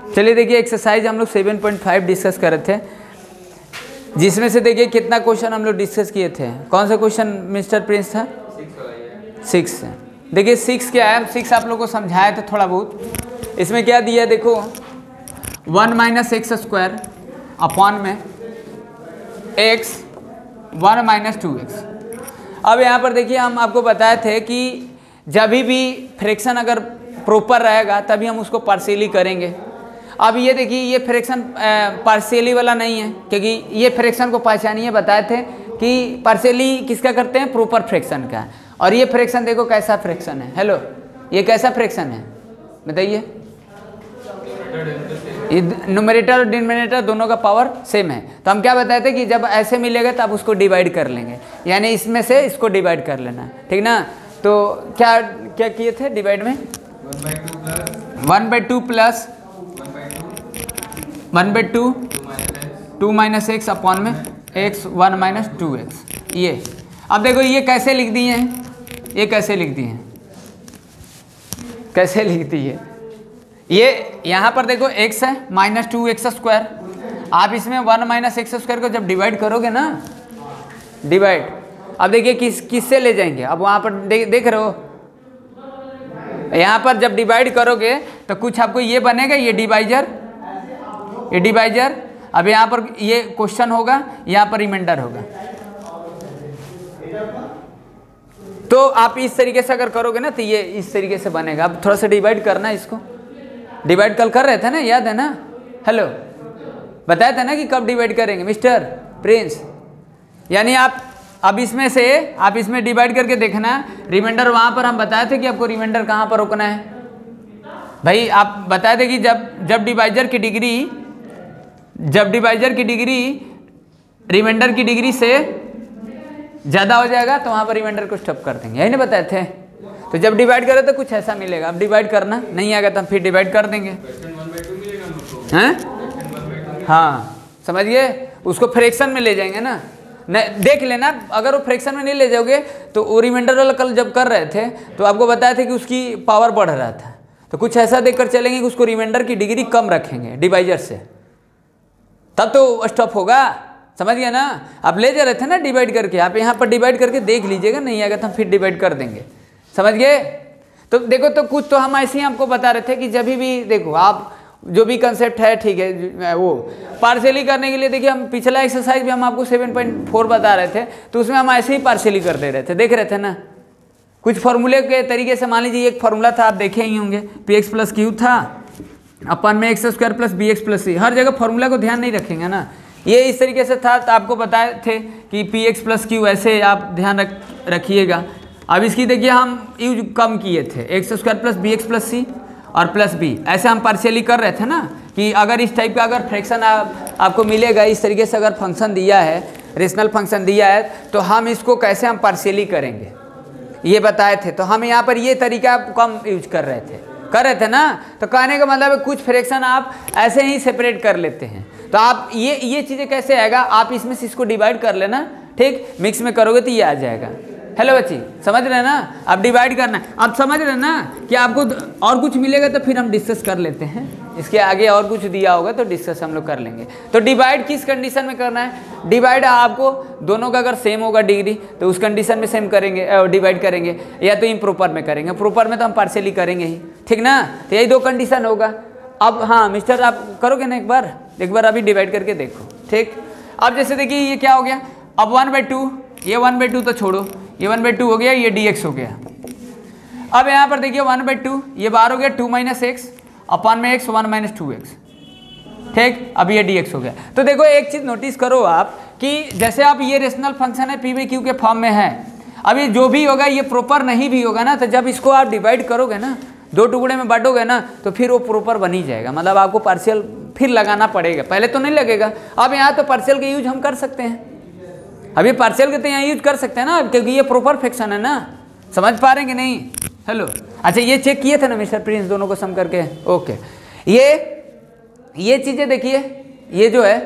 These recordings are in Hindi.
चलिए देखिए एक्सरसाइज हम लोग 7.5 डिस्कस कर रहे थे, जिसमें से देखिए कितना क्वेश्चन हम लोग डिस्कस किए थे। कौन सा क्वेश्चन मिस्टर प्रिंस था? 6। देखिए 6 क्या है, 6 आप लोग को समझाया था थोड़ा बहुत। इसमें क्या दिया है देखो, 1 - x² अपॉन में x 1 - 2x। अब यहाँ पर देखिए हम आपको बताए थे कि जब भी फ्रैक्शन अगर प्रॉपर रहेगा तभी हम उसको पार्शियली करेंगे। अब ये देखिए ये फ्रैक्शन पार्शियली वाला नहीं है, क्योंकि ये फ्रैक्शन को पहचानिए, बताए थे कि पार्शियली किसका करते हैं, प्रॉपर फ्रैक्शन का। और ये फ्रैक्शन देखो कैसा फ्रैक्शन है। हेलो, ये कैसा फ्रैक्शन है बताइए? न्यूमरेटर और डिनोमिनेटर दोनों का पावर सेम है। तो हम क्या बताए थे कि जब ऐसे मिलेगा तब उसको डिवाइड कर लेंगे, यानी इसमें से इसको डिवाइड कर लेना, ठीक ना। तो क्या क्या किए थे डिवाइड में? 1/2 प्लस 1/2 2 - x अपॉन में x 1 - 2x। ये अब देखो ये कैसे लिख दिए हैं, ये कैसे लिख दिए हैं, कैसे लिख दिए? ये यहाँ पर देखो x है -2x²। आप इसमें 1 - x² को जब डिवाइड करोगे ना, डिवाइड, अब देखिए किससे ले जाएंगे। अब वहाँ पर देख रहे हो, यहाँ पर जब डिवाइड करोगे तो कुछ आपको ये बनेगा, ये डिवाइजर, ये डिवाइजर। अब यहाँ पर ये क्वेश्चन होगा, यहाँ पर रिमाइंडर होगा। तो आप इस तरीके से अगर करोगे ना तो ये इस तरीके से बनेगा। अब थोड़ा सा डिवाइड करना है इसको, डिवाइड कल कर रहे थे ना, याद है ना? हेलो, बताया था ना कि कब डिवाइड करेंगे मिस्टर प्रिंस। यानी आप अब इसमें से आप इसमें डिवाइड करके देखना, रिमाइंडर वहाँ पर हम बताए थे कि आपको रिमाइंडर कहाँ पर रोकना है भाई। आप बताए थे कि जब डिवाइजर की डिग्री, जब डिवाइजर की डिग्री रिमाइंडर की डिग्री से ज़्यादा हो जाएगा तो वहाँ पर रिमाइंडर को स्टॉप कर देंगे, यही ना बताए थे। तो जब डिवाइड करें तो कुछ ऐसा मिलेगा। अब डिवाइड करना नहीं आएगा तो हम फिर डिवाइड कर देंगे, हैं? हाँ, समझ गए? उसको फ्रैक्शन में ले जाएंगे ना। देख लेना, अगर वो फ्रैक्शन में नहीं ले जाओगे तो वो रिमाइंडर वाला कल जब कर रहे थे तो आपको बताया था कि उसकी पावर बढ़ रहा था। तो कुछ ऐसा देखकर चलेंगे कि उसको रिमाइंडर की डिग्री कम रखेंगे डिवाइजर से, तब तो स्टॉप होगा। समझ गया ना? आप ले जा रहे थे ना डिवाइड करके, आप यहाँ पर डिवाइड करके देख लीजिएगा, नहीं आएगा तो हम फिर डिवाइड कर देंगे। समझ गए? तो देखो, तो कुछ तो हम ऐसे ही आपको बता रहे थे कि जब भी देखो आप जो भी कंसेप्ट है, ठीक है, वो पार्शियली करने के लिए देखिए हम पिछला एक्सरसाइज भी हम आपको 7.4 बता रहे थे, तो उसमें हम ऐसे ही पार्शियली कर दे रहे थे, देख रहे थे ना। कुछ फॉर्मूले के तरीके से, मान लीजिए एक फार्मूला था, आप देखे ही होंगे, px + q था अपन में x² + bx + c। हर जगह फार्मूला को ध्यान नहीं रखेंगे ना, ये इस तरीके से था। तो आपको बताए थे कि px + q ऐसे आप ध्यान रखिएगा। अब इसकी देखिए हम यूज कम किए थे, x² + bx + c और +b, ऐसे हम पार्शियली कर रहे थे ना कि अगर इस टाइप का अगर फ्रैक्शन आपको मिलेगा, इस तरीके से अगर फंक्शन दिया है, रेशनल फंक्शन दिया है, तो हम इसको कैसे हम पार्शियली करेंगे ये बताए थे। तो हम यहाँ पर ये तरीका कम यूज कर रहे थे ना। तो कहने का मतलब है कुछ फ्रैक्शन आप ऐसे ही सेपरेट कर लेते हैं। तो आप ये चीज़ें कैसे आएगा, आप इसमें से इसको डिवाइड कर लेना, ठीक, मिक्स में करोगे तो ये आ जाएगा। हेलो बच्ची, समझ रहे हैं ना? अब डिवाइड करना, अब समझ रहे हैं ना कि आपको और कुछ मिलेगा तो फिर हम डिस्कस कर लेते हैं, इसके आगे और कुछ दिया होगा तो डिस्कस हम लोग कर लेंगे। तो डिवाइड किस कंडीशन में करना है? डिवाइड आपको दोनों का अगर सेम होगा डिग्री तो उस कंडीशन में सेम करेंगे, डिवाइड करेंगे, या तो इम्प्रॉपर में करेंगे। प्रॉपर में तो हम पार्शियली करेंगे ही, ठीक ना। तो यही 2 कंडीशन होगा। अब हाँ मिस्टर, आप करोगे ना एक बार अभी डिवाइड करके देखो, ठीक। अब जैसे देखिए ये क्या हो गया, अब 1/2, ये 1/2 तो छोड़ो, ये 1/2 हो गया, ये dx हो गया। अब यहाँ पर देखिए 1/2, ये बाहर हो गया 2 - x अपॉन में x 1 - 2x, ठीक। अब ये dx हो गया। तो देखो एक चीज़ नोटिस करो आप कि जैसे आप ये रेशनल फंक्शन है p/q के फॉर्म में है, अब ये जो भी होगा ये प्रॉपर नहीं भी होगा ना, तो जब इसको आप डिवाइड करोगे ना, 2 टुकड़े में बांटोगे ना, तो फिर वो प्रॉपर बन ही जाएगा। मतलब आपको पार्शियल फिर लगाना पड़ेगा, पहले तो नहीं लगेगा। अब यहाँ तो पार्शियल के यूज हम कर सकते हैं, अभी पार्शियल के तो यहाँ यूज कर सकते हैं ना, क्योंकि ये प्रॉपर फ्रैक्शन है ना। समझ पा रहे हैं कि नहीं? हेलो, अच्छा ये चेक किए थे ना मिस्टर प्रिंस, दोनों को सम करके? ओके, ये चीज़ें देखिए, ये जो है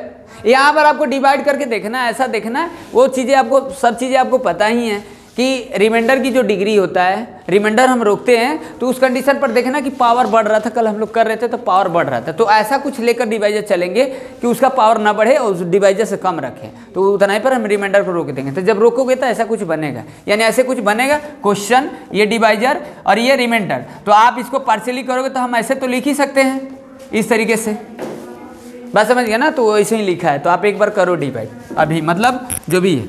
यहाँ पर आपको डिवाइड करके देखना, ऐसा देखना, वो चीज़ें आपको, सब चीज़ें आपको पता ही हैं कि रिमाइंडर की जो डिग्री होता है, रिमाइंडर हम रोकते हैं तो उस कंडीशन पर देखें ना कि पावर बढ़ रहा था, कल हम लोग कर रहे थे तो पावर बढ़ रहा था, तो ऐसा कुछ लेकर डिवाइजर चलेंगे कि उसका पावर ना बढ़े और उस डिवाइजर से कम रखें, तो उतना ही पर हम रिमाइंडर को रोक देंगे। तो जब रोकोगे तो ऐसा कुछ बनेगा, यानी ऐसे कुछ बनेगा क्वेश्चन, ये डिवाइजर और ये रिमाइंडर, तो आप इसको पार्शियली करोगे तो हम ऐसे तो लिख ही सकते हैं इस तरीके से, बात समझ गया ना। तो ऐसे ही लिखा है, तो आप एक बार करो डिवाइड अभी, मतलब जो भी है,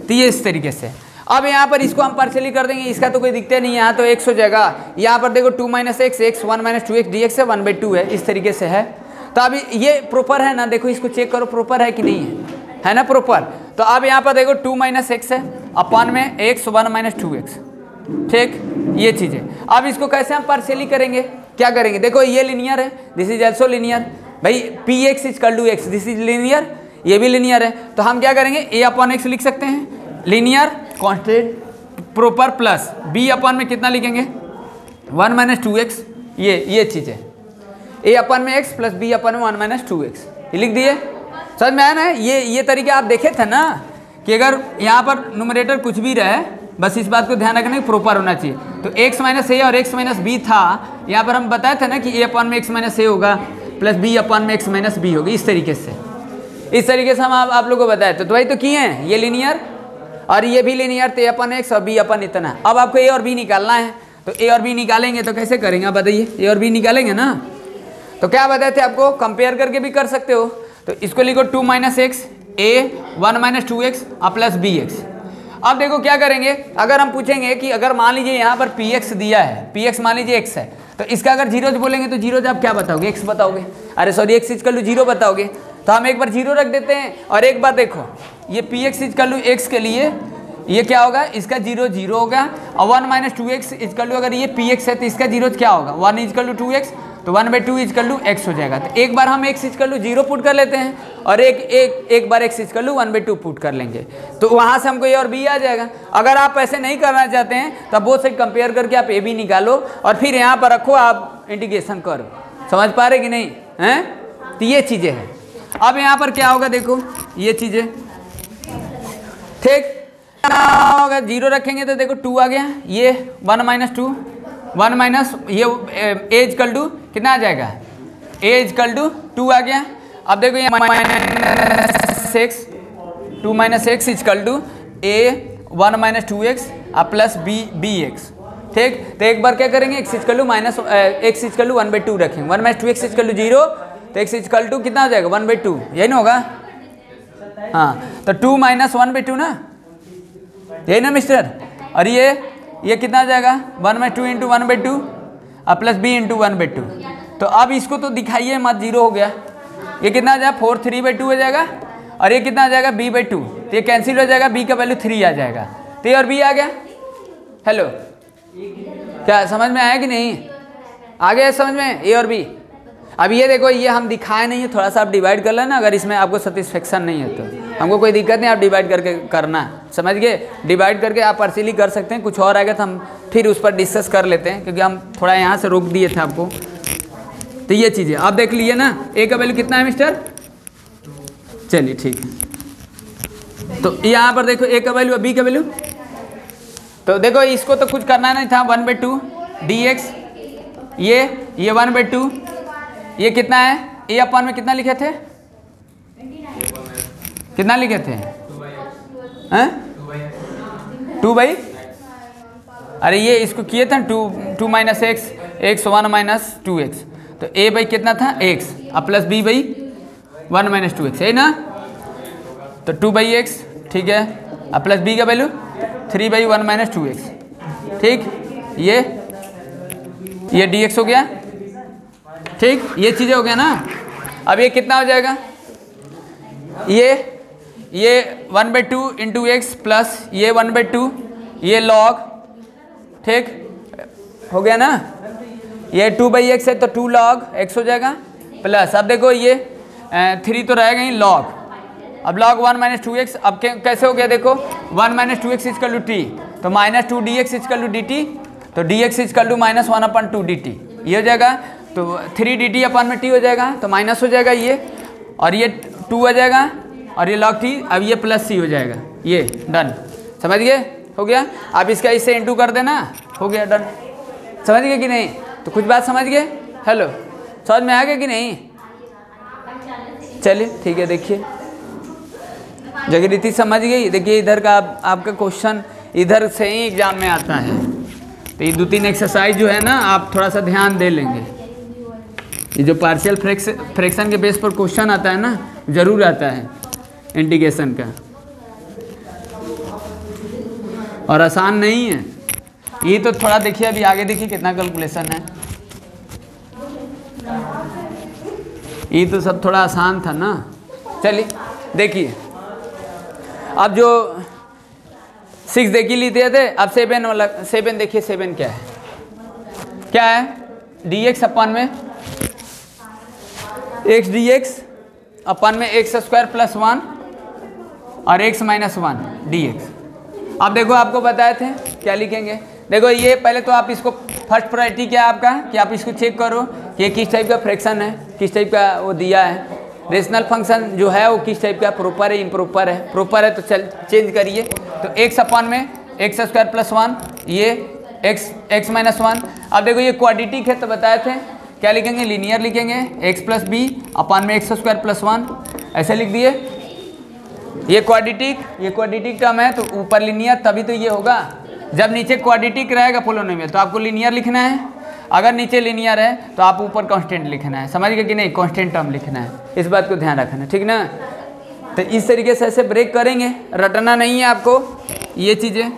तो ये इस तरीके से। अब यहाँ पर इसको हम पार्शियली कर देंगे, इसका तो कोई दिक्कत नहीं है, यहाँ तो x हो जाएगा, यहाँ पर देखो 2 - x, x 1 - 2x dx है 1/2 है, इस तरीके से है। तो अभी ये प्रॉपर है ना, देखो इसको चेक करो प्रॉपर है कि नहीं है ना प्रॉपर। तो अब यहाँ पर देखो 2 - x है अपन में x 1 - 2x, ठीक, ये चीज़ें। अब इसको कैसे हम पार्शियली करेंगे, क्या करेंगे, देखो ये लीनियर है, दिस इज ऑल्सो लीनियर, भाई px = x, this is linear, ये भी लीनियर है, तो हम क्या करेंगे a/x लिख सकते हैं, linear constant proper, plus b/ में कितना लिखेंगे 1 - 2x, ये चीज़ है, a/x प्लस b/1 - 2x, ये लिख दिए। समझ में आया ना, ये तरीके आप देखे थे ना कि अगर यहाँ पर न्यूमरेटर कुछ भी रहे, बस इस बात को ध्यान रखना कि प्रॉपर होना चाहिए। तो x - a और x - b था, यहाँ पर हम बताए थे ना कि a/x - a होगा प्लस b/x - b होगी, इस तरीके से हम आप लोगों को बताए थे। तो भाई तो किए हैं, ये लीनियर और ये भी लीनियर, तो a/x और b/ इतना। अब आपको a और b निकालना है, तो a और b निकालेंगे तो कैसे करेंगे आप बताइए, a और b निकालेंगे ना, तो क्या बताए थे आपको, कंपेयर करके भी कर सकते हो। तो इसको लिखो 2 - x a 1 - 2x plus bx। अब देखो क्या करेंगे, अगर हम पूछेंगे कि अगर मान लीजिए यहाँ पर px दिया है, px मान लीजिए x है, तो इसका अगर जीरोज बोलेंगे तो जीरोज आप क्या बताओगे, x बताओगे, अरे सॉरी x = 0 बताओगे, तो हम एक बार 0 रख देते हैं। और एक बार देखो ये px = x के लिए ये क्या होगा, इसका 0 0 होगा, और 1 - 2x = अगर ये px है तो इसका जीरोज क्या होगा, 1 = 2x, तो 1/2 = x हो जाएगा। तो एक बार हम x = 0 पुट कर लेते हैं और एक बार x = 1/2 पुट कर लेंगे, तो वहाँ से हमको a और b आ जाएगा। अगर आप ऐसे नहीं करना चाहते हैं तो बोथ साइड कंपेयर करके आप a b निकालो और फिर यहाँ पर रखो, आप इंटीग्रेशन करो, समझ पा रहे कि नहीं हैं, तो ये चीज़ें हैं। अब यहाँ पर क्या होगा, देखो ये चीज़ें, ठीक होगा, 0 रखेंगे तो देखो 2 आ गया, ये 1 - 2 1 माइनस ये a = कितना आ जाएगा, a = 2 आ गया। अब देखो ये -x 2 - x = a 1 - 2x plus bx, ठीक। तो एक बार क्या करेंगे, x = x = 1/2 रखेंगे, 1 - 2x = 0, तो x = कितना हो जाएगा 1/2, यही ना होगा, हाँ। तो 2 - 1/2 ना, यही ना मिस्टर। और ये कितना आ जाएगा 1/2 × 1/2 प्लस b × 1/2। तो अब इसको तो दिखाइए मत, 0 हो गया, ये कितना आ जाएगा 4 3/2 हो जाएगा, और ये कितना आ जाएगा b/2, तो ये कैंसिल हो जाएगा, b का वैल्यू 3 आ जाएगा, तो ये और b आ गया। हेलो, क्या समझ में आया कि नहीं, आ गया समझ में a और b। अब ये देखो, ये हम दिखाए नहीं है, थोड़ा सा आप डिवाइड कर लेना, अगर इसमें आपको सेटिस्फेक्शन नहीं है तो हमको कोई दिक्कत नहीं, आप डिवाइड करके करना, समझ गए, डिवाइड करके आप पार्शियली कर सकते हैं। कुछ और आएगा तो हम फिर उस पर डिस्कस कर लेते हैं, क्योंकि हम थोड़ा यहाँ से रोक दिए थे आपको। तो ये चीज़ें आप देख लिए ना, a का वैल्यू कितना है मिस्टर, चलिए ठीक है। तो यहाँ पर देखो a का वैल्यू और b का वैल्यू, तो देखो इसको तो कुछ करना नहीं था, 1/2 dx, ये 1/2, ये कितना है, a/, में कितना लिखे थे, कितना लिखे थे, 2/, अरे ये इसको किए थे 2 - x x 1 - 2x, तो a/ कितना था x प्लस b/1 - 2x, है ना। तो 2/x, ठीक है, प्लस b का वैल्यू 3/1 - 2x, ठीक, ये dx हो गया, ठीक, ये चीज़ें हो गया ना। अब ये कितना हो जाएगा, ये 1/2 × x प्लस ये 1/2, ये log, ठीक हो गया ना। ये 2/x है तो 2 log x हो जाएगा, प्लस अब देखो ये 3 तो रहेगा ही log, अब log 1 - 2x, अब कैसे हो गया देखो, 1 - 2x = t, तो -2 dx = dt, तो dx = -1/2 dt, ये हो जाएगा। तो 3 dt/t हो जाएगा, तो माइनस हो जाएगा ये, और ये 2 हो जाएगा, और ये log t, अब ये प्लस c हो जाएगा, ये डन, समझ गए। हो गया। आप इसका इससे इंटू कर देना, हो गया, डन। समझ गए कि नहीं? तो कुछ बात समझ गए? हेलो, समझ में आ गया कि नहीं? चलिए ठीक है, देखिए जगरीति समझ गई। देखिए इधर का आपका क्वेश्चन इधर से ही एग्जाम में आता है, तो ये 2-3 एक्सरसाइज जो है ना आप थोड़ा सा ध्यान दे लेंगे। ये जो पार्शियल फ्रैक्शन के बेस पर क्वेश्चन आता है ना, जरूर आता है इंटीग्रेशन का, और आसान नहीं है ये। तो थोड़ा देखिए, अभी आगे देखिए कितना कैलकुलेशन है। ये तो सब थोड़ा आसान था ना। चलिए देखिए, अब जो 6 देखिए लिए थे, अब 7 वाला 7 देखिए। 7 क्या है? क्या है? dx अपन में x dx अपन में x² + 1 और x - 1 dx। अब देखो आपको बताए थे क्या लिखेंगे। देखो ये पहले तो आप इसको फर्स्ट प्रायोरिटी क्या है आपका, कि आप इसको चेक करो कि ये किस टाइप का फ्रैक्शन है, किस टाइप का वो दिया है। रेशनल फंक्शन जो है वो किस टाइप का, प्रॉपर है इम्प्रॉपर है। प्रॉपर है तो चेंज करिए। तो x अपन में x² + 1, ये x - 1। अब देखो ये क्वाड्रेटिक है तो बताए थे क्या लिखेंगे, लीनियर लिखेंगे। x + b अपन में x² + 1 ऐसे लिख दिए। ये क्वाड्रेटिक टर्म है तो ऊपर लीनियर, तभी तो ये होगा। जब नीचे क्वाड्रेटिक रहेगा पोलिनोमियल तो आपको लीनियर लिखना है, अगर नीचे लीनियर है तो आप ऊपर कांस्टेंट लिखना है। समझ गए कि नहीं? कांस्टेंट टर्म लिखना है, इस बात को ध्यान रखना, ठीक ना। तो इस तरीके से ऐसे ब्रेक करेंगे, रटना नहीं है आपको ये चीज़ें।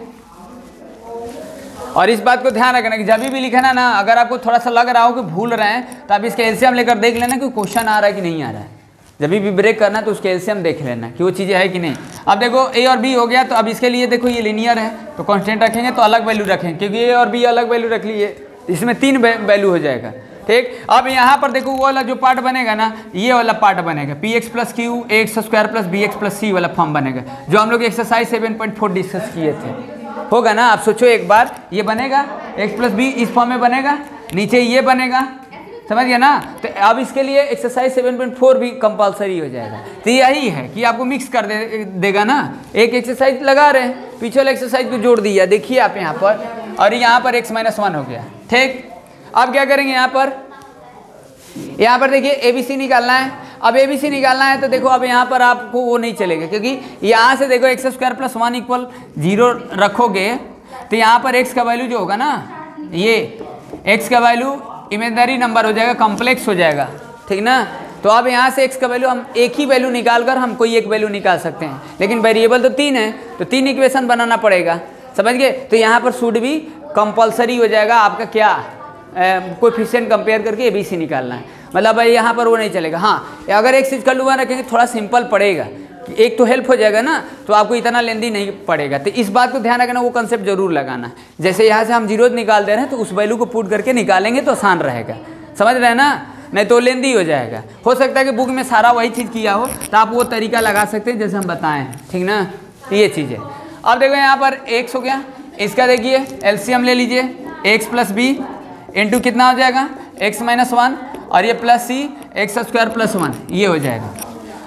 और इस बात को ध्यान रखना कि जब भी लिखना ना, अगर आपको थोड़ा सा लग रहा हो कि भूल रहे हैं तो आप इसके एलसीएम लेकर देख लेना कि क्वेश्चन आ रहा है कि नहीं आ रहा है। जब भी ब्रेक करना तो उसके एलसीएम देख लेना कि वो चीज़ें है कि नहीं। अब देखो ए और बी हो गया, तो अब इसके लिए देखो ये लीनियर है तो कांस्टेंट रखेंगे तो अलग वैल्यू रखेंगे, क्योंकि ए और बी अलग वैल्यू रख लिए, इसमें 3 वैल्यू हो जाएगा, ठीक। अब यहाँ पर देखो वो वाला जो पार्ट बनेगा ना, ये वाला पार्ट बनेगा px + q ax² + bx + c वाला फॉर्म बनेगा, जो हम लोग एक्सरसाइज 7.4 डिस्कस किए थे। होगा ना? आप सोचो एक बार, ये बनेगा x + b इस फॉर्म में बनेगा, नीचे ये बनेगा, समझ गया ना। तो अब इसके लिए एक्सरसाइज 7.4 भी कंपलसरी हो जाएगा। तो यही है कि आपको मिक्स कर देगा ना, एक एक्सरसाइज लगा रहे हैं, पीछे वाले एक्सरसाइज को जोड़ दिया, देखिए आप यहाँ पर, और यहाँ पर x - 1 हो गया, ठीक। अब क्या करेंगे यहाँ पर देखिए ABC निकालना है। अब ABC निकालना है तो देखो अब यहाँ पर आपको वो नहीं चलेगा, क्योंकि यहाँ से देखो x² + 1 = 0 रखोगे तो यहाँ पर x का वैल्यू जो होगा ना, ये x का वैल्यू इमेजिनरी नंबर हो जाएगा, कॉम्प्लेक्स हो जाएगा, ठीक ना। तो अब यहाँ से x का वैल्यू हम एक ही वैल्यू निकाल कर हम कोई एक वैल्यू निकाल सकते हैं, लेकिन वेरिएबल तो 3 है तो 3 इक्वेशन बनाना पड़ेगा, समझ गए। तो यहाँ पर शुड भी कंपलसरी हो जाएगा आपका, क्या कोएफिशिएंट कंपेयर करके ABC निकालना है। मतलब भाई यहाँ पर वो नहीं चलेगा। हाँ, अगर एक चीज़ का लुआ रखेंगे थोड़ा सिंपल पड़ेगा, एक तो हेल्प हो जाएगा ना, तो आपको इतना लेंदी नहीं पड़ेगा। तो इस बात को ध्यान रखना, वो कंसेप्ट जरूर लगाना है। जैसे यहाँ से हम 0 निकाल दे रहे हैं तो उस वैल्यू को पुट करके निकालेंगे तो आसान रहेगा, समझ रहे हैं ना, नहीं तो लेंदी हो जाएगा। हो सकता है कि बुक में सारा वही चीज़ किया हो, तो आप वो तरीका लगा सकते हैं जैसे हम बताए हैं, ठीक ना। ये चीज़ है। अब देखो यहाँ पर x हो गया, इसका देखिए एलसीएम ले लीजिए, x + b इंटू कितना हो जाएगा x - 1 और ये प्लस c x² + 1, ये हो जाएगा।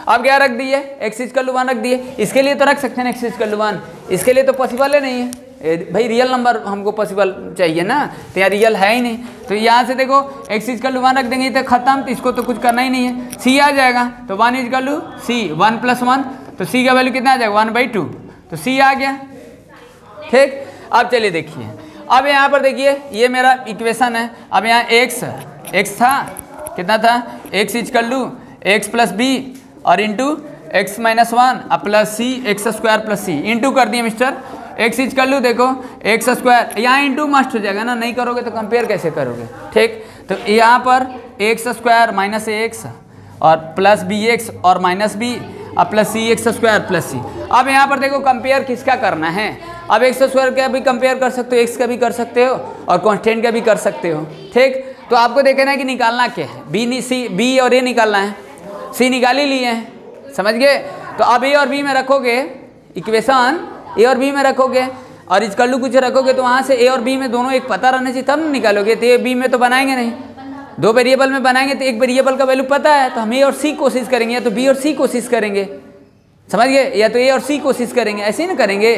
अब क्या रख दिए, x⁻1 रख दिए। इसके लिए तो रख सकते हैं x⁻1, इसके लिए तो पॉसिबल ही नहीं है भाई, रियल नंबर हमको पॉसिबल चाहिए ना, तो यहाँ रियल है ही नहीं। तो यहाँ से देखो x⁻1 रख देंगे तो खत्म, तो इसको तो कुछ करना ही नहीं है, c आ जाएगा। तो 1 = c, 1 + 1, तो c का वैल्यू कितना आ जाएगा 1/2, तो c आ गया, ठीक। अब चलिए देखिए, अब यहाँ पर देखिए ये मेरा इक्वेशन है। अब यहाँ x था, कितना था x = b और into x - 1 plus c x² + c into कर दिए मिस्टर। x देखो x², यहाँ इंटू मस्ट हो जाएगा ना, नहीं करोगे तो कंपेयर कैसे करोगे, ठीक। तो यहाँ पर x² - ax और प्लस bx और माइनस b और प्लस c x² + c। अब यहाँ पर देखो कंपेयर किसका करना है। अब x² का भी कंपेयर कर सकते हो, x का भी कर सकते हो और कांस्टेंट का भी कर सकते हो, ठीक। तो आपको देखना है कि निकालना क्या है, b और a निकालना है, c निकाल ही लिए हैं, समझ गए। तो अब a और b में रखोगे इक्वेशन, a और b में रखोगे और इस कल्लू कुछ रखोगे तो वहाँ से a और b में दोनों एक पता रहने चाहिए तब न निकालोगे। तो a b में तो बनाएंगे नहीं, 2 वेरिएबल में बनाएंगे तो एक वेरिएबल का वैल्यू पता है तो हम a और c कोशिश करेंगे, या तो b और c कोशिश करेंगे, समझ गए, या तो a और c कोशिश करेंगे, ऐसे ही ना करेंगे।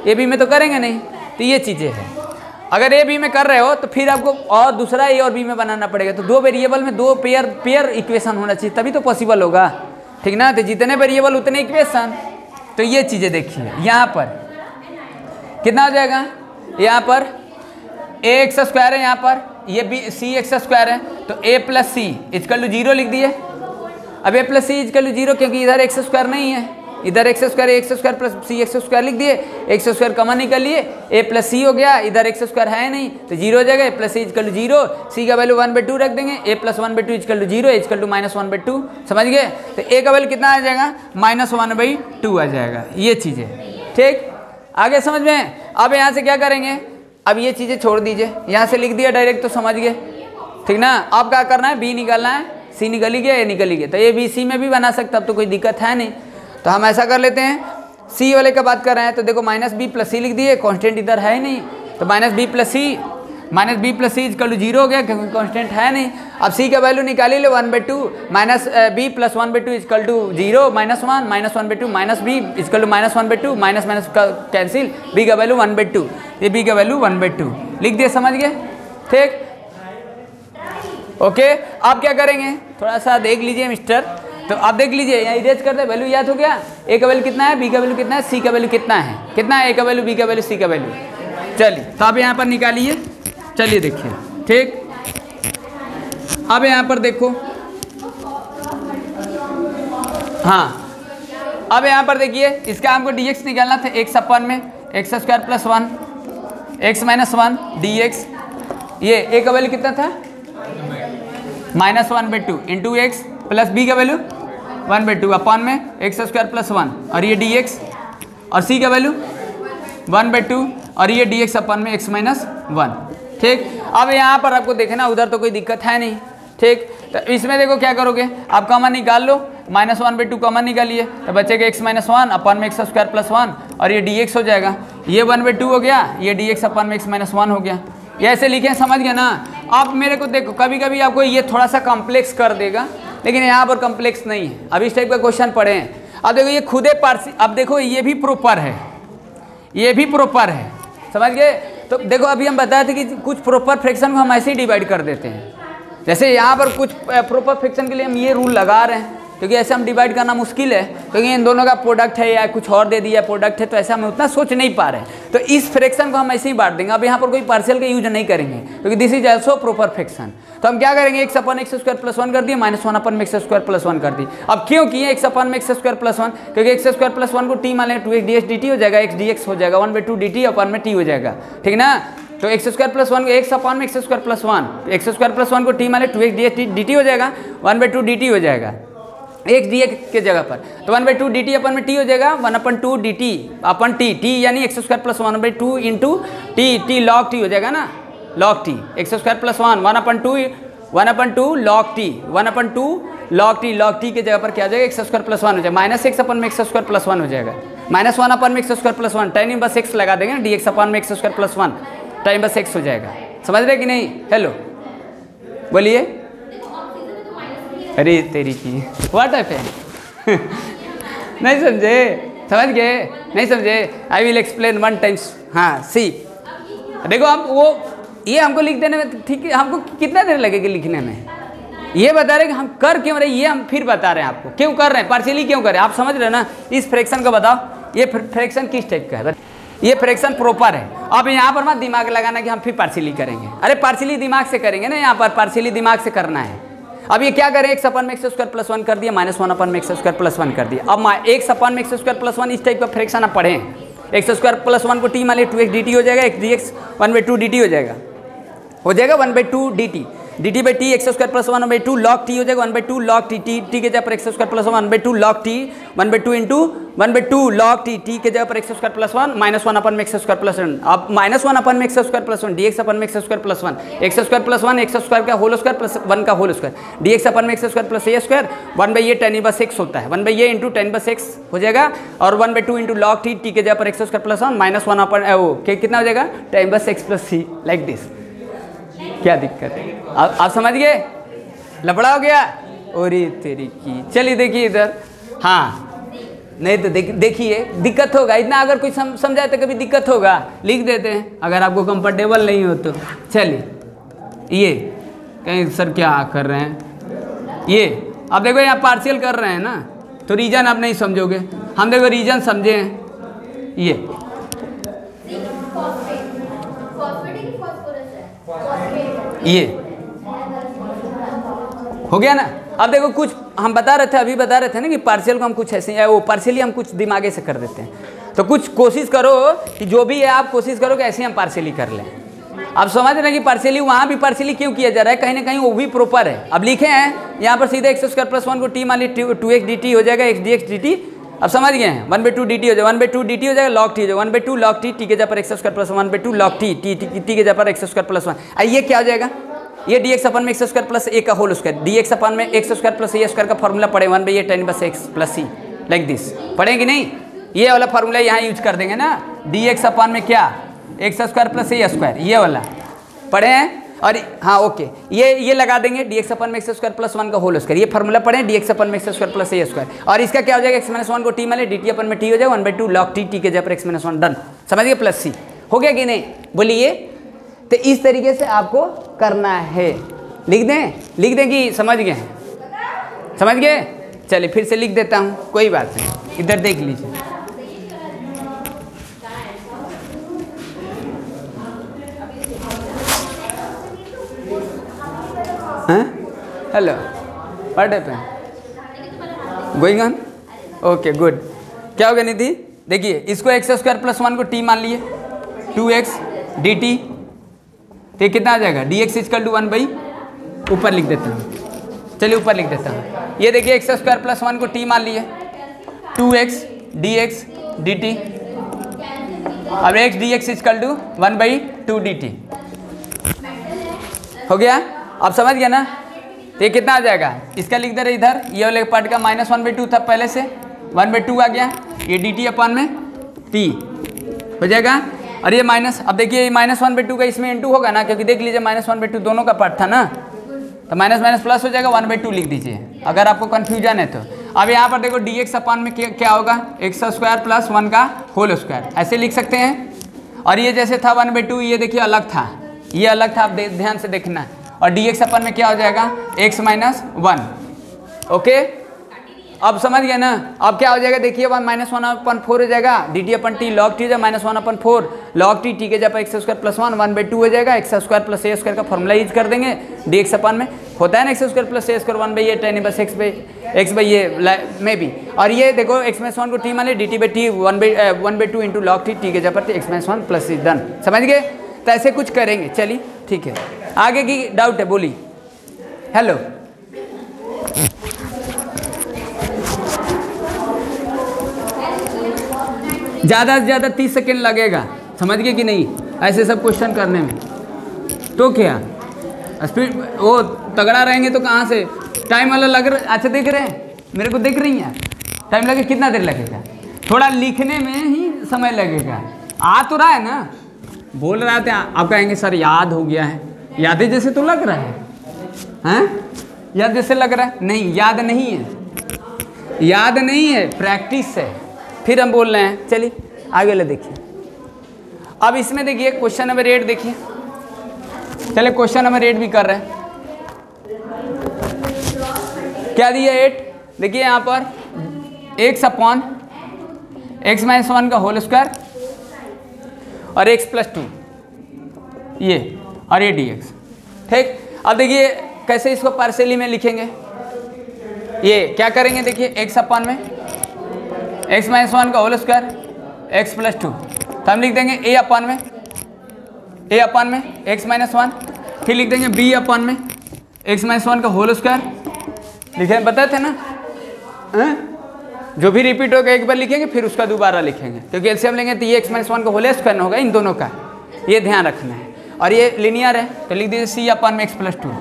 ए बी में तो करेंगे नहीं, तो ये चीज़ें हैं। अगर ए बी में कर रहे हो तो फिर आपको और दूसरा ए और बी में बनाना पड़ेगा। तो 2 वेरिएबल में 2 पेयर इक्वेशन होना चाहिए, तभी तो पॉसिबल होगा, ठीक ना। तो जितने वेरिएबल उतने इक्वेशन। तो ये चीज़ें देखिए, यहाँ पर कितना हो जाएगा, यहाँ पर ए एक्स स्क्वायर है, यहाँ पर ये बी सी एक्स स्क्वायर है, तो ए प्लस सी इजकल टू 0 लिख दिए। अब ए प्लस सी इजकल टू 0 क्योंकि इधर एक्स स्क्वायर नहीं है, इधर एक्स स्क्वायर प्लस सी एक्स स्क्वायर लिख दिए, एक्स स्क्वायर कॉमन निकल लिए, ए प्लस सी हो गया, इधर एक्स स्क्वायर है नहीं तो 0 हो जाएगा, A plus C equal to 0, C का वैल्यू 1/2 रख देंगे, A plus 1/2 is equal to 0, equal to -1/2, समझ गए। तो ए का वैल्यू कितना आ जाएगा, -1/2 आ जाएगा। ये चीज़ें ठीक, आगे समझ में। अब यहाँ से क्या करेंगे, अब ये चीज़ें छोड़ दीजिए, यहाँ से लिख दिया डायरेक्ट, तो समझ गए, ठीक ना। अब क्या करना है, बी निकालना है, सी निकल ही गया, ए निकल ही गया, तो ए बी सी में भी बना सकता, अब तो कोई दिक्कत है नहीं। तो हम ऐसा कर लेते हैं, सी वाले का बात कर रहे हैं तो देखो -b + c लिख दिए, कांस्टेंट इधर है ही नहीं, तो -b + c इजकल टू 0 हो गया क्योंकि कांस्टेंट है नहीं। अब c का वैल्यू निकाल लो 1/2, -b + 1/2 is equal to 0, -1 -1/2 -b is equal to -1/2, minus का कैंसिल, b का वैल्यू 1/2, ये b का वैल्यू 1/2 लिख दिए, समझ गए, ठीक। ओके, आप क्या करेंगे, थोड़ा सा देख लीजिए मिस्टर, तो आप देख लीजिए, यहाँ इरेज करते, वैल्यू याद हो गया, ए का वैल्यू कितना है, बी का वैल्यू कितना है, सी का वैल्यू कितना है, ए का वैल्यू, बी का वैल्यू, सी का वैल्यू। चलिए, तो आप यहाँ पर निकालिए, चलिए देखिए, ठीक। अब यहाँ पर देखो, हाँ, अब यहाँ पर देखिए, इसका हमको dx निकालना था, x/में x² + 1 x - 1 dx, ये ए का वैल्यू कितना था, -1/2 इंटू एक्स प्लस बी का वैल्यू 1/2 अपॉन में x² + 1 और ये dx, और c का वैल्यू 1/2 और ये dx अपॉन में x - 1, ठीक। अब यहाँ पर आपको देखना, उधर तो कोई दिक्कत है नहीं, ठीक। तो इसमें देखो क्या करोगे, आप कॉमन निकाल लो, -1/2 कॉमन निकालिए, तो बचेगा x - 1 अपॉन में x² + 1 और ये dx हो जाएगा, ये 1/2 हो गया, ये dx अपॉन में x - 1 हो गया। ये ऐसे लिखें, समझ गए ना। आप मेरे को देखो, कभी कभी आपको ये थोड़ा सा कॉम्प्लेक्स कर देगा, लेकिन यहाँ पर कॉम्प्लेक्स नहीं है। अब इस टाइप का क्वेश्चन पढ़े हैं, अब देखो ये खुदे पार्सी, अब देखो ये भी प्रॉपर है, ये भी प्रॉपर है, समझ गए। तो देखो अभी हम बताए थे कि कुछ प्रॉपर फ्रैक्शन को हम ऐसे ही डिवाइड कर देते हैं, जैसे यहाँ पर कुछ प्रॉपर फ्रैक्शन के लिए हम ये रूल लगा रहे हैं, क्योंकि ऐसे हम डिवाइड करना मुश्किल है, क्योंकि इन दोनों का प्रोडक्ट है या कुछ और दे दिया प्रोडक्ट है, तो ऐसा हम उतना सोच नहीं पा रहे हैं। तो इस फ्रैक्शन को हम ऐसे ही बांट देंगे, अब यहाँ पर कोई पार्शियल का यूज नहीं करेंगे, क्योंकि this is also proper fraction. तो हम क्या करेंगे, x/x² + 1 कर दिए, -1/x² + 1 कर दिए। अब क्यों किए x/x² + 1, क्योंकि x² + 1 को t मान लें, 2x dx dt हो जाएगा, x dx हो जाएगा, 1/2 dt अपॉन में t हो जाएगा, ठीक ना। तो x² + 1 को x/x² + 1, x² + 1 को t मान लें, 2x dx dt हो जाएगा, 1/2 dt हो जाएगा x dx के जगह पर, तो 1/2 dt अपन में t हो जाएगा, 1/2 dt अपन t यानी x² + 1/2 into t log t हो जाएगा ना, log t x² + 1 1/2 log t 1/2 log t के जगह पर क्या हो जाएगा, x² + 1 हो जाएगा, -x अपन में x² + 1 हो जाएगा, -1 अपन में x² + 1 टाइम बस x लगा देंगे ना, dx अपन में x² + 1 टाइम बस x हो जाएगा, समझ रहे कि नहीं। हेलो बोलिए, अरे तेरी की व्हाट हैपेंड नहीं समझे, समझ गए, नहीं समझे, आई विल एक्सप्लेन 1 टाइम्स। हाँ सी, देखो आप वो ये हमको लिख देने में ठीक है, हमको कितना देर लगेगी लिखने में, ये बता रहे कि हम कर क्यों रहे, ये हम फिर बता रहे हैं आपको क्यों कर रहे हैं, पार्शियली क्यों कर रहे हैं, आप समझ रहे हैं ना। इस फ्रैक्शन को बताओ, ये फ्रैक्शन किस टाइप का है, ये फ्रैक्शन प्रॉपर है। अब यहाँ पर मत दिमाग लगाना कि हम फिर पार्शियली करेंगे, अरे पार्शियली दिमाग से करेंगे ना, यहाँ पर पार्शियली दिमाग से करना है। अब ये क्या करें, x/x² + 1 कर दिया, -1/x² + 1 कर दिया। अब x/x² + 1 इस टाइप का फ्रैक्शन आप पढ़ें, x² + 1 को t मान लिया, 2x dt हो जाएगा, x dx 1/2 dt हो जाएगा, 1/2 dt/t x² + 1/2 log t हो जाएगा, 1/2 log t के जगह पर x² + 1 1/2 log t 1/2 into 1/2 log t के जगह पर x² + 1 -1/x² + 1, अब -1/x² + 1 dx अपन में x² + 1 x² + 1 x² का होल स्क्वायर प्लस 1 का होल स्क्वायर dx अपन में x² + a² 1/a tan बस x होता है, 1/a इंटू tan बस x हो जाएगा, और 1/2 इंटू log t के जगह पर x² + 1 -1 कितना हो जाएगा tan बस x + c, लाइक दिस। क्या दिक्कत है, आप समझ गए, लफड़ा हो गया, और तेरी की। चलिए देखिए इधर, हाँ नहीं तो देखिए दिक्कत होगा इतना, अगर कोई समझाए तो कभी दिक्कत होगा, लिख देते हैं अगर आपको कंफर्टेबल नहीं हो तो। चलिए ये कहीं सर क्या कर रहे हैं, ये अब देखो यहाँ पार्शियल कर रहे हैं ना, तो रीजन आप नहीं समझोगे, हम देखो रीजन समझे हैं। ये हो गया ना। अब देखो कुछ हम बता रहे थे, अभी बता रहे थे ना कि पार्शियल को हम कुछ ऐसे वो पार्शियली हम कुछ दिमागे से कर देते हैं, तो कुछ कोशिश करो कि जो भी है आप कोशिश करो कि ऐसे हम पार्शियली कर लें। आप समझ रहे हैं कि पार्शियली वहाँ भी पार्शियली क्यों किया जा रहा है, कहीं ना कहीं वो भी प्रॉपर है। अब लिखे हैं यहाँ पर सीधे एक्स स्क्वायर प्लस 1 को टी मान ली 2x dt हो जाएगा, x dx dt। अब समझ गए हैं 1/2 dt हो जाएगा, 1/2 dt हो जाएगा log t हो जाएगा, 1/2 log t, t के जगह पर x square plus 1/2 log t, t के जगह पर x स्क्वायर प्लस 1। ये क्या हो जाएगा, ये dx अपन में एक्स स्क्वायर प्लस ए का होल स्क्वायर, dx अपन में एक्स स्क्वायर प्लस ए स्क्वायर का फॉर्मूला पढ़े 1/8 tan बस x plus c like this, पढ़ेंगे नहीं, ये वाला फॉर्मूला यहाँ यूज कर देंगे ना, dx अपन में क्या एक्स स्क्वायर प्लस ए स्क्वायर, ये वाला पढ़े हैं। और हाँ ओके, ये लगा देंगे dx अपन में एक्स स्क्वायर प्लस 1 का होल स्क्वायर, ये फॉर्मूला पढ़े dx अपन में एक्स स्क्वायर प्लस ए स्क्वायर, और इसका क्या हो जाएगा x - 1 को t मान ले dt अपन में t हो जाएगा 1/2 log t, t के जगह पर x - 1 डन, समझ गए, प्लस c हो गया कि नहीं, बोलिए। तो इस तरीके से आपको करना है, लिख दें कि समझ गए, समझ गए। चलिए फिर से लिख देता हूँ, कोई बात नहीं, इधर देख लीजिए। Hello what happened going on, okay good. क्या होगा निधि, देखिए इसको एक्स स्क्वायर प्लस 1 को टी मान लिए 2x dt, तो कितना आ जाएगा dx इक्वल टू 1 ऊपर लिख देता हूँ, चलिए ऊपर लिख देता हूँ। ये देखिए एक्स स्क्वायर प्लस 1 को t मान लिए 2x dx dt, अब x dx equal to 1/2 dt हो गया। अब समझ गया ना, तो ये कितना आ जाएगा, इसका लिख दे रहे इधर, ये वाले पार्ट का -1/2 था पहले से 1/2 आ गया, ये dt अपन में t हो जाएगा, और ये माइनस, अब देखिए -1/2 का इसमें इंटू होगा ना, क्योंकि देख लीजिए -1/2 दोनों का पार्ट था ना, तो माइनस माइनस प्लस हो जाएगा 1/2 लिख दीजिए अगर आपको कन्फ्यूजन है तो। अब यहाँ पर देखो dx अपन में क्या होगा एक्स स्क्वायर प्लस 1 का होल स्क्वायर, ऐसे लिख सकते हैं। और ये जैसे था 1/2, ये देखिए अलग था, ये अलग था, आप ध्यान से देखना। और dx अपन में क्या हो जाएगा x - 1, ओके। अब समझ गया ना, अब क्या हो जाएगा देखिए 1/4 हो जाएगा, dt अपन t log t हो जाएगा -1/4 log t, t के जगह एक्स स्क्वायर प्लस 1/2 हो जाएगा, एक्स स्क्वायर प्लस ए स्क्वायर का फॉर्मूला यूज कर देंगे, dx अपन में होता है ना एक्स स्क्वायर प्लस ए स्क्वायर 1/8 tan बस x ये में भी। और ये देखो x - 1 को t मान ले dt/t 1/2 into log t, t के जगह पर x - 1 प्लस डन, समझ गए। तो ऐसे कुछ करेंगे, चलिए ठीक है। आगे की डाउट है बोली, हेलो ज़्यादा से ज़्यादा 30 सेकेंड लगेगा, समझ गए कि नहीं, ऐसे सब क्वेश्चन करने में। तो क्या स्पीड वो तगड़ा रहेंगे तो कहाँ से टाइम वाला लग रहा, अच्छा देख रहे हैं मेरे को, देख रही हैं टाइम लगे, कितना देर लगेगा, थोड़ा लिखने में ही समय लगेगा, आ तो रहा है ना, बोल रहा था आप कहेंगे सर याद हो गया है, यादें जैसे तो लग रहा है, हैं याद जैसे लग रहा है, नहीं याद नहीं है, याद नहीं है, प्रैक्टिस है। फिर हम बोल रहे हैं, चलिए आगे वाले देखिए। अब इसमें देखिए क्वेश्चन नंबर 8 देखिए, चलिए क्वेश्चन नंबर 8 भी कर रहे हैं। क्या दिया 8, देखिए यहाँ पर x अपॉन x - 1 का होल स्क्वायर और x + 2 ये, और ये dx, ठीक। अब देखिए कैसे इसको पार्शियली में लिखेंगे, ये क्या करेंगे देखिए x अपन में x - 1 का होल स्क्वायर x + 2, तो हम लिख देंगे a अपन में x - 1, फिर लिख देंगे b अपन में x - 1 का होल स्क्वायर, लिखे बताए थे ना, जो भी रिपीट होगा एक बार लिखेंगे फिर उसका दोबारा लिखेंगे, क्योंकि एलसीएम लेंगे तो ये x - 1 का होल स्क्वायर होगा इन दोनों का, ये ध्यान रखना है। और ये लिनियर है तो लिख दीजिए c अपन में x + 2,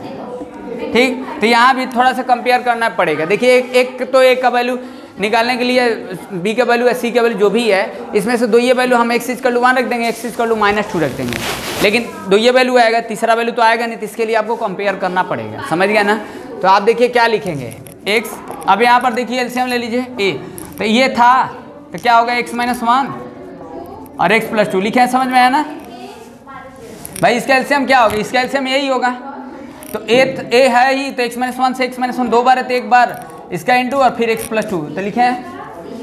ठीक। तो यहाँ भी थोड़ा सा कंपेयर करना पड़ेगा, देखिए एक तो a का वैल्यू निकालने के लिए b का वैल्यू या c का वैल्यू जो भी है, इसमें से दो ये वैल्यू हम x = 1 रख देंगे, x = -2 रख देंगे, लेकिन दो ये वैल्यू आएगा, तीसरा वैल्यू तो आएगा नहीं, तो इसके लिए आपको कंपेयर करना पड़ेगा, समझ गया ना। तो आप देखिए क्या लिखेंगे x, अब यहाँ पर देखिए एलसीएम ले लीजिए a, तो ये था, तो क्या होगा x माइनस 1 और x प्लस 2 लिखे हैं, समझ में आया ना भाई। इसका एलसीएम क्या होगा, इसका एलसीएम यही होगा। तो a है ही, तो x माइनस 1 से x माइनस 1 दो बार है, तो एक बार इसका इंटू और फिर x प्लस 2, तो लिखे हैं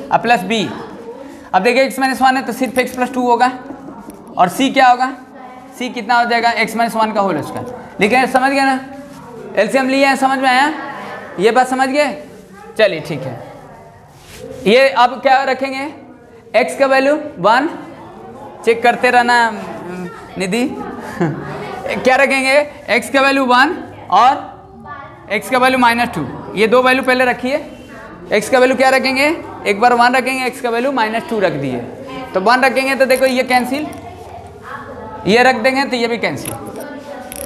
अब प्लस b। अब देखिए x माइनस 1 है तो सिर्फ x प्लस 2 होगा, और c क्या होगा, c कितना हो जाएगा, x माइनस 1 का होल स्क्वायर। लिखे समझ गए ना, एलसीएम लिए हैं, समझ में आया, ये बात समझ गए। चलिए ठीक है, ये अब क्या रखेंगे, x का वैल्यू 1, चेक करते रहना निधि क्या रखेंगे, x का वैल्यू 1 और x का वैल्यू -2, ये दो वैल्यू पहले रखिए। x का वैल्यू क्या रखेंगे, एक बार 1 रखेंगे, x का वैल्यू -2 रख दिए, तो 1 रखेंगे तो देखो ये कैंसिल, ये रख देंगे तो ये भी कैंसिल,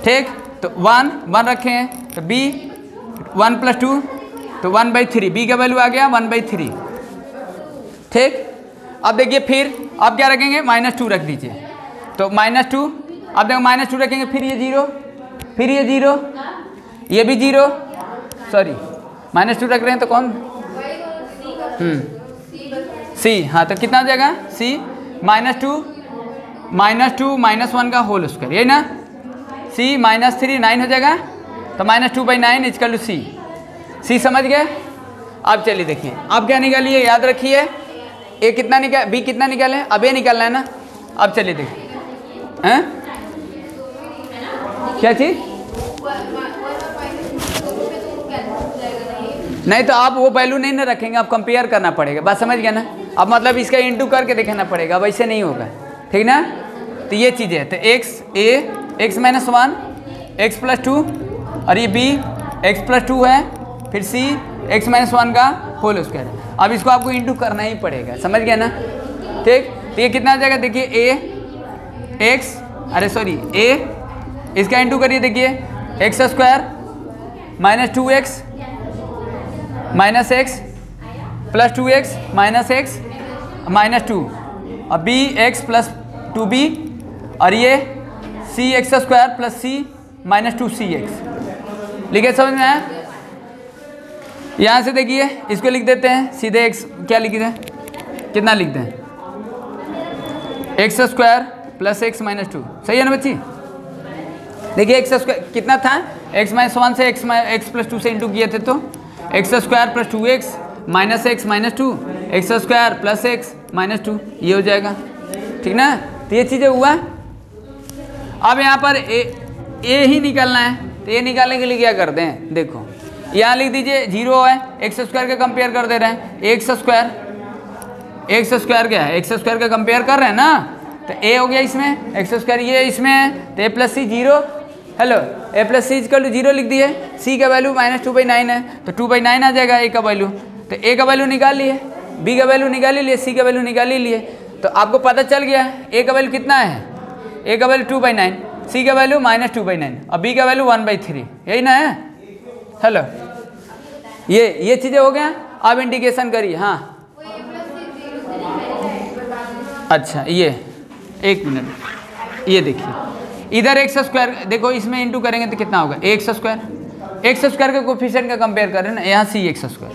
ठीक। तो 1 रखे हैं, तो b 1 प्लस 2 तो 1/3, b का वैल्यू आ गया 1/3, ठीक। अब देखिए फिर अब क्या रखेंगे, -2 रख दीजिए, तो -2, अब देखो -2 रखेंगे, फिर ये 0, फिर ये 0, ये भी 0, सॉरी -2 रख रहे हैं तो कौन, c, हाँ तो कितना हो जाएगा, c -2 -1 का होल स्क्वायर, यही ना, c -3 9 हो जाएगा, तो -2/9 इक्वल टू c समझ गए। अब चलिए देखिए, अब क्या निकालिए, याद रखिए a कितना निकाल, b कितना निकाले, अब a निकालना है ना। अब चलिए देखिए हैं क्या चीज, नहीं तो आप वो वैल्यू नहीं ना रखेंगे, आप कंपेयर करना पड़ेगा, बात समझ गया ना। अब मतलब इसका इंटू करके देखना पड़ेगा, अब ऐसे नहीं होगा, ठीक ना। तो ये चीज़ है, तो x माइनस 1 x प्लस 2 और ये b x प्लस 2 है, फिर c x माइनस 1 का होल स्क्वायर है। अब इसको आपको इंटू करना ही पड़ेगा, समझ गया ना, ठीक। तो ये कितना आ जाएगा, देखिए a x, अरे सॉरी a, इसका इंटू करिए, देखिए x square -2x -x plus 2x -x -2 और bx प्लस 2b और ये cx square plus c -2cx, लिखे समझ में आया। यहाँ से देखिए इसको लिख देते हैं सीधे, x क्या लिख दें, कितना लिख दें, x स्क्वायर प्लस x -2, सही है ना बच्ची। देखिए x स्क्वायर कितना था, x -1 से x प्लस 2 से इंटू किए थे, तो x square plus 2x -x -2 x square plus x -2, ये हो जाएगा, ठीक ना। तो ये चीज़ें हुआ। अब यहाँ पर a ही निकालना है, तो ये निकालने के लिए क्या करते हैं, देखो यहाँ लिख दीजिए 0 है, x स्क्वायर का कंपेयर कर दे रहे हैं, x स्क्वायर क्या है, x स्क्वायर का कंपेयर कर रहे हैं ना, तो a हो गया इसमें, x स्क्वायर ये इसमें है, तो a plus c 0, hello a plus c equal to 0 लिख दिए, c का वैल्यू -2/9 है, तो 2/9 आ जाएगा a का वैल्यू, तो a का वैल्यू निकाल लिए, b का वैल्यू निकाल ही लिए, c का वैल्यू निकाल ही लिए, तो आपको पता चल गया a का वैल्यू कितना है, a का वैल्यू 2/9, c का वैल्यू -2/9 और b का वैल्यू 1/3, यही ना है। हेलो ये चीज़ें हो गया। अब इंटीग्रेशन करिए, हाँ अच्छा ये एक मिनट, ये देखिए इधर एक्स स्क्वायर, देखो इसमें इंटू करेंगे तो कितना होगा, एक्स स्क्वायर के कोफिशिएंट का कंपेयर करें ना, यहाँ सी एक्स स्क्वायर,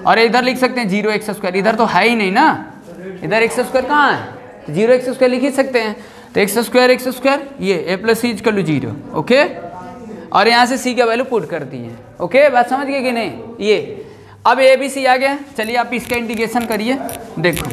और इधर लिख सकते हैं 0x स्क्वायर, इधर तो है ही नहीं ना, इधर एक्स स्क्वायर कहाँ है, तो 0x स्क्वायर लिख ही सकते हैं, तो एक्स स्क्वायर ये a plus c equal to 0, okay. और यहाँ से c का वैल्यू पुट कर दिए, ओके, बात समझ गए कि नहीं। ये अब a b c आ गया, चलिए आप इसका इंटीग्रेशन करिए, देखो